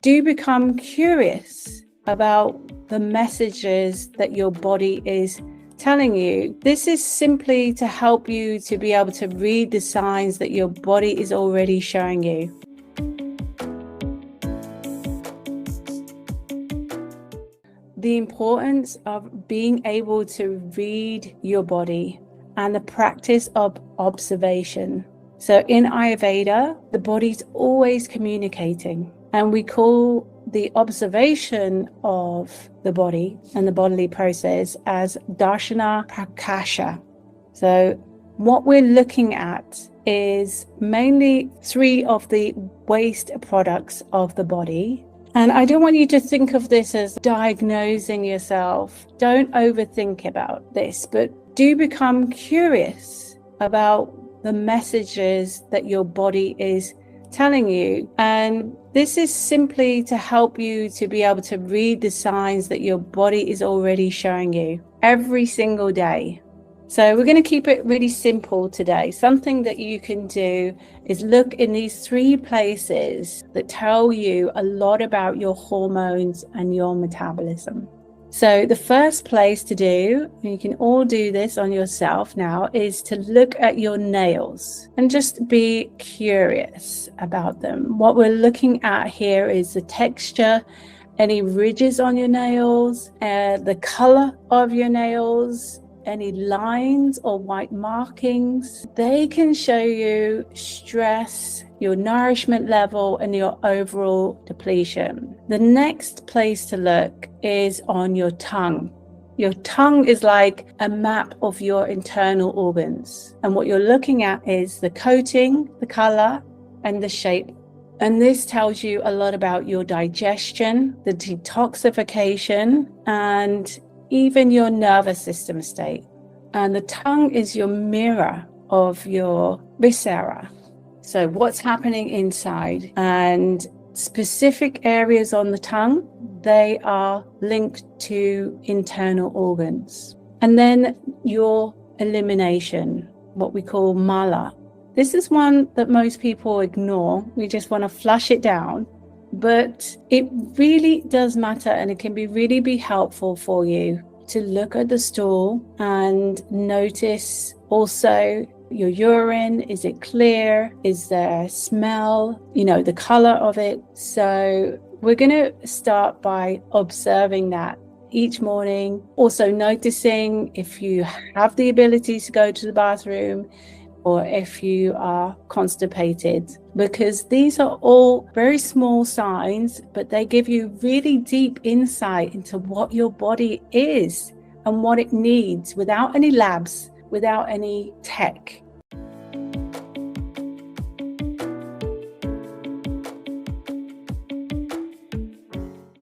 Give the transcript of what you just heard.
do become curious about the messages that your body is telling you. This is simply to help you to be able to read the signs that your body is already showing you. The importance of being able to read your body and the practice of observation. So in Ayurveda, the body's always communicating, and we call the observation of the body and the bodily process as darshana prakasha. So what we're looking at is mainly 3 of the waste products of the body. And I don't want you to think of this as diagnosing yourself. Don't overthink about this, but do become curious about the messages that your body is telling you. And this is simply to help you to be able to read the signs that your body is already showing you every single day. So we're going to keep it really simple today. Something that you can do is look in these 3 places that tell you a lot about your hormones and your metabolism. So the first place to do, and you can all do this on yourself now, is to look at your nails and just be curious about them. What we're looking at here is the texture, any ridges on your nails, the color of your nails, any lines or white markings. They can show you stress, your nourishment level, and your overall depletion. The next place to look is on your tongue. Your tongue is like a map of your internal organs. And what you're looking at is the coating, the color, and the shape. And this tells you a lot about your digestion, the detoxification, and even your nervous system state. And the tongue is your mirror of your viscera. So what's happening inside, and specific areas on the tongue, they are linked to internal organs. And then your elimination, what we call mala. This is one that most people ignore. We just want to flush it down. But it really does matter, and it can really be helpful for you to look at the stool and notice also your urine. Is it clear? Is there smell? The color of it. So we're going to start by observing that each morning. Also noticing if you have the ability to go to the bathroom, or if you are constipated, because these are all very small signs, but they give you really deep insight into what your body is and what it needs without any labs, without any tech.